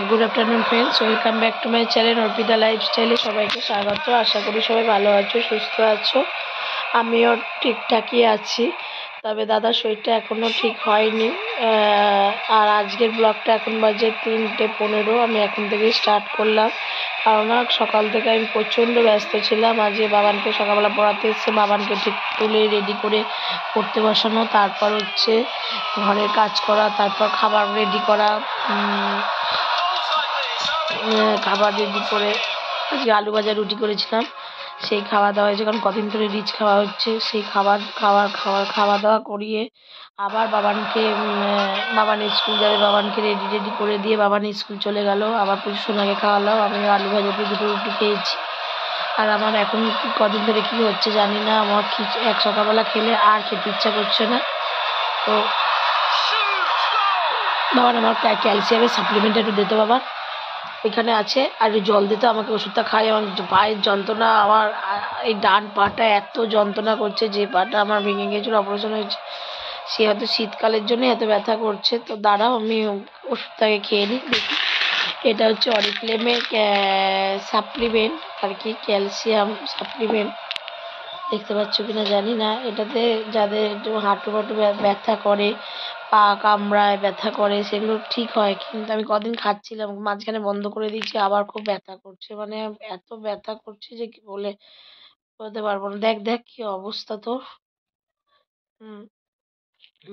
Good afternoon friends, welcome back to my channel Arpita লাইফস্টাইলে সবাইকে স্বাগত। আশা করি সবাই ভালো আছো, সুস্থ আছো। আমিও ঠিকঠাকই আছি, তবে দাদার শরীরটা এখনও ঠিক হয়নি। আর আজকের ব্লগটা এখন বাজে 3:15। আমি এখন থেকে স্টার্ট করলাম, কারণ সকাল থেকে আমি প্রচণ্ড ব্যস্ত ছিলাম। আজকে বাবানকে সকালবেলা পড়াতে এসছে, বাবানকে ঠিক তুলে রেডি করে পড়তে বসানো, তারপর হচ্ছে ঘরের কাজ করা, তারপর খাবার রেডি করা। খাবার রেডি করে আজকে আলু ভাজা রুটি করেছিলাম, সেই খাওয়া দাওয়া হয়েছে, কারণ কদিন ধরে রিচ খাওয়া হচ্ছে। সেই খাওয়া দাওয়া করিয়ে আবার বাবান স্কুল যাবে, বাবানকে রেডি করে দিয়ে বাবান স্কুল চলে গেল। আবার পুজোর সোনাকে খাওয়ালাম, আমি আলু ভাজা দিয়ে দুটো রুটি খেয়েছি। আর আমার এখন কদিন ধরে কি হচ্ছে জানি না, আমার এক সকালবেলা খেলে আর খেতে ইচ্ছা করছে না। তো বাবার আমার ক্যালসিয়ামের সাপ্লিমেন্ট একটু দিতে, বাবা ওইখানে আছে, আর জল দিতে, আমাকে ওষুধটা খাই। আমার পায়ের যন্ত্রণা, আমার এই ডান পাটা এত যন্ত্রণা করছে, যে পাটা আমার ভেঙে গিয়েছিল, অপারেশন হয়েছে, সে হয়তো শীতকালের জন্য এত ব্যথা করছে। তো দাঁড়াও আমি ওষুধটাকে খেয়ে নিই, দেখি। এটা হচ্ছে অরিফ্লেমের সাপ্লিমেন্ট আর কি, ক্যালসিয়াম সাপ্লিমেন্ট। দেখতে পাচ্ছ কিনা জানি না। এটাতে যাদের একটু হাঁটু ব্যথা করে, পা কামড়ায়, ব্যথা করে, সেগুলো ঠিক হয়। কিন্তু আমি কদিন খাচ্ছিলাম, মাঝখানে বন্ধ করে দিয়েছি, আবার খুব ব্যথা করছে, মানে এত ব্যথা করছে যে কি বলতে পারবো না। দেখ কি অবস্থা তোর।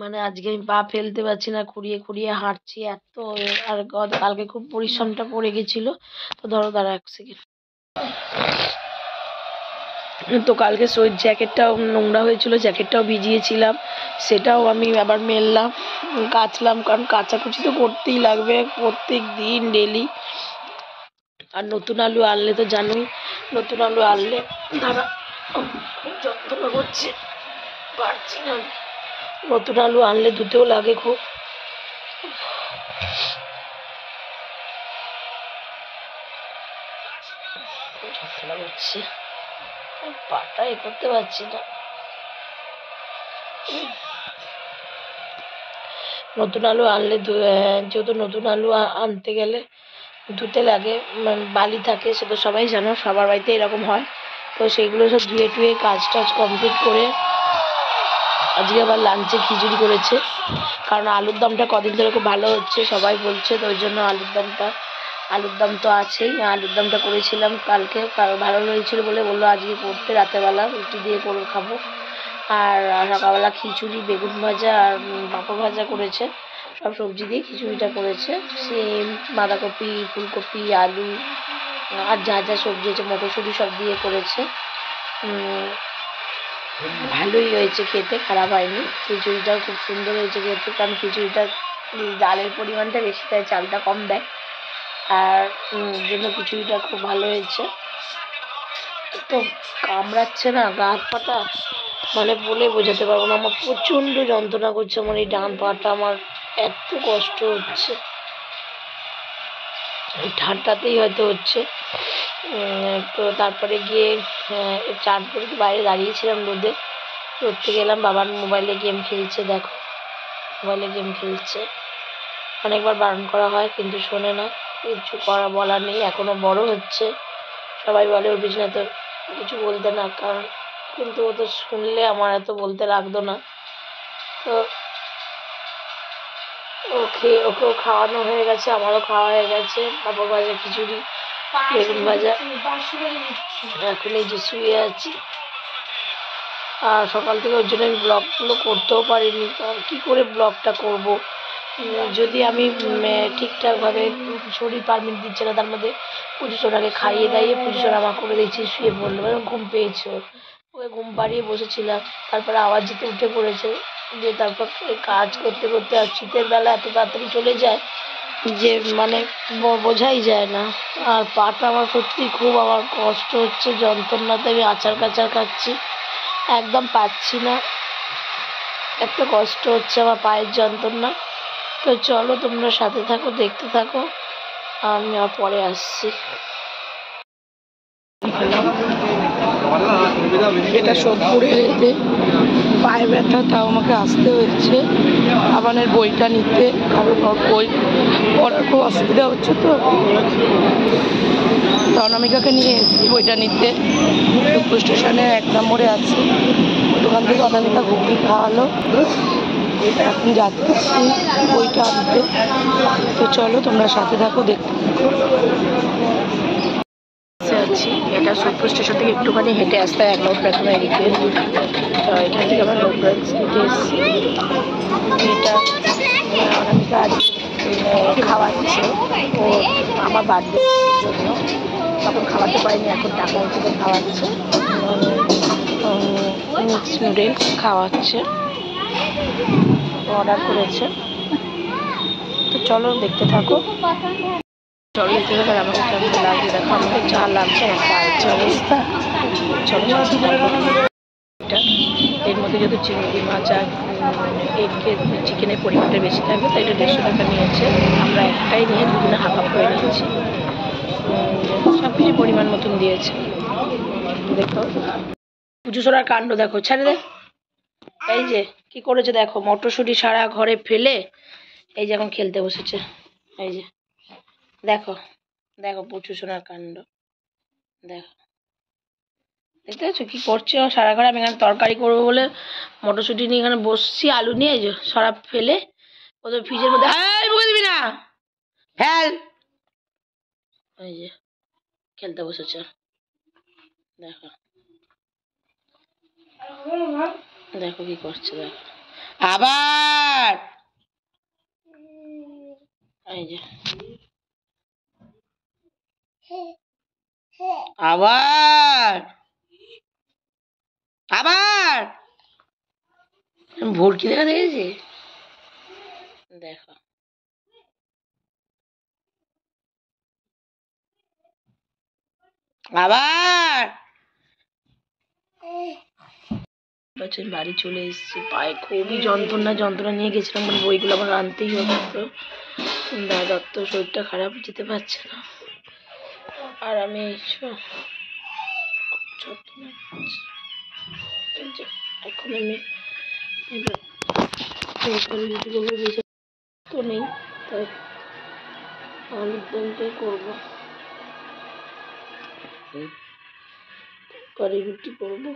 মানে আজকে আমি পা ফেলতে পারছি না, খুঁড়িয়ে খুঁড়িয়ে হাঁটছি এত। আর কালকে খুব পরিশ্রমটা পড়ে গেছিল। তো দাঁড়া এক সেকেন্ড। তো কালকে জ্যাকেটটাও নোংরা হয়েছিল, জ্যাকেটটাও ভিজিয়েছিলাম, সেটাও আমি আবার মেললাম, কাচলাম, কারণ কাচাকুচি তো করতেই লাগবে প্রত্যেক দিন ডেলি। আর নতুন আলু আনলে তো জানোই, নতুন আলু আনলে দাঁড়া খুব যন্ত্রণা করছে, পারছি না। নতুন আলু আনলে ধুতেও লাগে খুব। যন্ত্রণা করছে, পাটা করতে পারছি না। নতুন আলু আনলে যেহেতু নতুন আলু আনতে গেলে ধুতে লাগে, বালি থাকে, সে তো সবাই জানো, সবার বাড়িতে এরকম হয়। তো সেইগুলো সব ধুয়ে টুয়ে কাজ টাজ কমপ্লিট করে আজকে আবার লাঞ্চে খিচুড়ি করেছে, কারণ আলুর দমটা কদিন ধরে খুব ভালো হচ্ছে, সবাই বলছে, তো ওই জন্য আলুর দম তো আছেই। আলুর দমটা করেছিলাম কালকে, ভালো হয়েছিল বলে বললো আজকে করতে, রাতেরবেলা রুটি দিয়ে করে খাবো। আর সকালবেলা খিচুড়ি, বেগুন ভাজা আর পাঁপড় ভাজা করেছে, সব সবজি দিয়ে খিচুড়িটা করেছে। সিম, বাঁধাকপি, ফুলকপি, আলু আর যা যা সবজি আছে, মটরশুঁটি সব দিয়ে করেছে। ভালোই হয়েছে খেতে, খারাপ হয়নি। খিচুড়িটাও খুব সুন্দর হয়েছে খেতে, কারণ খিচুড়িটা ডালের পরিমাণটা বেশি দেয়, চালটা কম দেয়, আর জন্য খিচুড়িটা খুব ভালো হয়েছে। তো কামড়াচ্ছে না গা হাত পাটা, মানে বলে বোঝাতে পারবো না, আমার প্রচণ্ড যন্ত্রণা করছে, আমার এই ডান পাটা, আমার এত কষ্ট হচ্ছে। ঠান্ডাতেই হয়তো হচ্ছে। তো তারপরে গিয়ে চান করে বাইরে দাঁড়িয়েছিলাম রোদ থেকে এলাম। বাবার মোবাইলে গেম খেলছে, দেখো মোবাইলে গেম খেলছে। অনেকবার বারণ করা হয় কিন্তু শোনে না, কিছু বলার নেই, এখনো বড় হচ্ছে। সবাই বলে ওর পিছনে তো কিছু বলতে না, কারণ কিন্তু ও তো শুনলে আমার এত বলতে লাগতো না। তো ওকেও খাওয়ানো হয়ে গেছে, আমারও খাওয়া হয়ে গেছে, পাঁপড় ভাজা, খিচুড়ি, বেগুন ভাজা। এখন এই যে শুয়ে আছি, আর সকাল থেকে ওর জন্য আমি ব্লগগুলো করতেও পারিনি, কারণ কী করে ব্লগটা করব, যদি আমি ঠিকঠাকভাবে শরীর পারমিট দিচ্ছে না। তার মধ্যে পুজোচোরাকে খাইয়ে দাইয়ে পুজোচোরা আমার করে দিয়েছি, শুয়ে পড়লো, মানে ঘুম পেয়েছে, ওকে ঘুম পাড়িয়ে বসেছিলাম। তারপরে আওয়াজ দিতে উঠে পড়েছে, যে তারপর কাজ করতে করতে, আর শীতের বেলা এত তাড়াতাড়ি চলে যায় যে মানে বোঝাই যায় না। আর পাটা আমার সত্যি খুব আমার কষ্ট হচ্ছে, যন্ত্রণাতে আমি আচার খাচ্ছি, একদম পাচ্ছি না, এত কষ্ট হচ্ছে আমার পায়ের যন্ত্রণা। তো চলো তোমরা সাথে থাকো, দেখতে থাকো, আমি আর পরে আসছি। এটা সোদপুরের এতে পায়ে ব্যথা, তাও আমাকে আসতে হচ্ছে আবানের বইটা নিতে, কারণ ওর বই পড়ার খুব অসুবিধা হচ্ছে। তো অনামিকাকে নিয়ে এসেছি বইটা নিতে। সুপ্র স্টেশনে 1 নম্বরে আছে, দোকান থেকে অনামিকা ঘুগনি খাওয়ালো। এখন যাচ্ছি বইটা আনতে। তো চলো তোমরা সাথে থাকো, দেখতে আছি। এটা সুপ্র স্টেশন থেকে একটুখানি হেঁটে আসতে হয় 1 নম্বর প্ল্যাটফর্মে এদিকে। এখান থেকে আমরা লোকরাজ দিতে এসেছি। এটা অনামিকা আজ খাওয়াচ্ছে ও আমার বার্থডে জন্য, তখন খাওয়াতে পারিনি, এখন টাকা হিসেবে খাওয়াচ্ছে। মিক্স নুডলস খাওয়াচ্ছে, অর্ডার করেছে। তো চলো দেখতে থাকো। চলো দেখতে থাকো আমাকে কেমন লাগছে। দেখো আমাকে যা লাগছে আমার পায়ের অবস্থা। চলো এটা এর মধ্যে যেহেতু চিংড়ি মাছ আর চিকেনের পরিমাণটা বেশি থাকবে, তাই এটা 150 টাকা নিয়েছে। আমরা একটাই নিয়ে দুদিনে হাফ হাফ করে নিয়েছি। সব কিছু পরিমাণ মতন দিয়েছে। দেখো পুজো সরার কাণ্ড দেখো, ছেড়ে দে। এই যে কি করেছে দেখো, মটরশুঁটি সারা ঘরে ফেলে এই যে এখন খেলতে বসেছে। এই যে দেখো দেখো পুচু সোনার কাণ্ড দেখো, দেখতে পাচ্ছ কি করছে ও সারা ঘরে। আমি এখানে তরকারি করবো বলে মটরশুঁটি নিয়ে এখানে বসছি, আলু নিয়ে এই যে সরা ফেলে ওদের ফ্রিজের মধ্যে মুখে দিবি না, ফেল। এই যে খেলতে বসেছে দেখো, দেখো কি করছে দেখো। আবার এই যে আবার আবার ভোরকি দেখা দেখেছি দেখো। আবার বাড়ি চলে এসেছি, পায়ে খুবই যন্ত্রণা নিয়ে গেছিলাম, মানে বইগুলো আমার আনতেই হবে। তো দাদার তো শরীরটা খারাপ, যেতে পারছে না। আর আমি এখন আমি তো নেই, তাই আলুর দমটাই করবো, তরকারি রুটি করবো।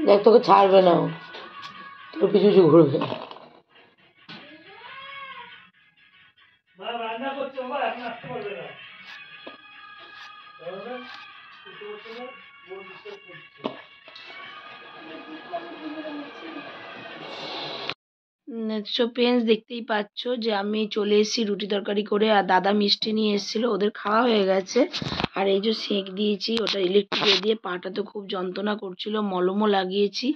দেখ তোকে ছাড়বে না, তোর পিছু পিছু ঘুরবে। সো ফ্রেন্ডস দেখতেই পাচ্ছ যে আমি চলে এসেছি রুটি তরকারি করে, আর দাদা মিষ্টি নিয়ে এসেছিল, ওদের খাওয়া হয়ে গেছে। আর এই যে সেঁক দিয়েছি, ওটা ইলেকট্রিকে দিয়ে পাটা তো খুব যন্ত্রণা করছিল, মলমও লাগিয়েছি।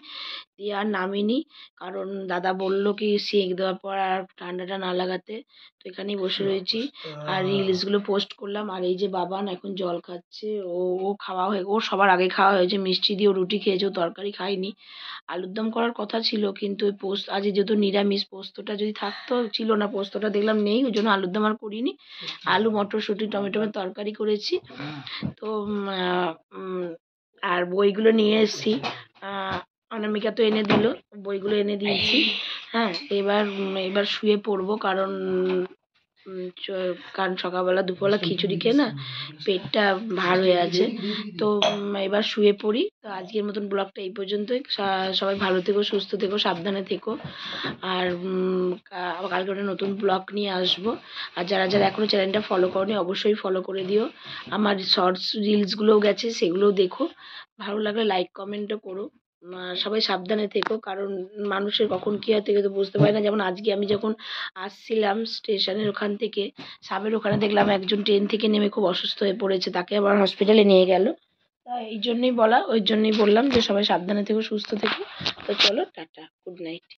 দিয়ে আর নামিনি, কারণ দাদা বলল কি সেঁক দেওয়ার পর আর ঠান্ডাটা না লাগাতে। তো এখানেই বসে রয়েছি আর রিলসগুলো পোস্ট করলাম। আর এই যে বাবান এখন জল খাচ্ছে, ও ও খাওয়া হয়ে, ওর সবার আগে খাওয়া হয়েছে, মিষ্টি দিয়ে ও রুটি খেয়েছে, ও তরকারি খায়নি। আলুর দম করার কথা ছিল, কিন্তু ওই পোস্ত আজ যেহেতু নিরামিষ, পোস্তটা যদি থাকতো, ছিল না পোস্তটা, দেখলাম নেই, ওই জন্য আলুর দম আর করিনি। আলু মটরশুঁটি টমেটোর তরকারি করেছি। তো আর বইগুলো নিয়ে এসেছি, অনামিকা তো এনে দিল, বইগুলো এনে দিয়েছি। হ্যাঁ, এবার শুয়ে পড়বো, কারণ কারণ সকালবেলা দুপুরবেলা খিচুড়ি খেয়ে না পেটটা ভার হয়ে আছে। তো এবার শুয়ে পড়ি। তো আজকের মতন ব্লগটা এই পর্যন্তই। সবাই ভালো থেকো, সুস্থ থেকো, সাবধানে থেকো। আর আবার কালকে একটা নতুন ব্লগ নিয়ে আসবো। আর যারা যারা এখনও চ্যানেলটা ফলো করোনি অবশ্যই ফলো করে দিও। আমার শর্টস রিলসগুলোও গেছে, সেগুলোও দেখো। ভালো লাগলে লাইক কমেন্টও করো। সবাই সাবধানে থেকো, কারণ মানুষের কখন কী হয় থেকে তো বুঝতে পারি না। যেমন আজকে আমি যখন আসছিলাম স্টেশনের ওখান থেকে, সাবের ওখানে দেখলাম একজন ট্রেন থেকে নেমে খুব অসুস্থ হয়ে পড়েছে, তাকে আবার হসপিটালে নিয়ে গেল। তা এই জন্যই বলা, ওই জন্যই বললাম যে সবাই সাবধানে থেকো, সুস্থ থেকো। তো চলো, টাটা, গুড নাইট।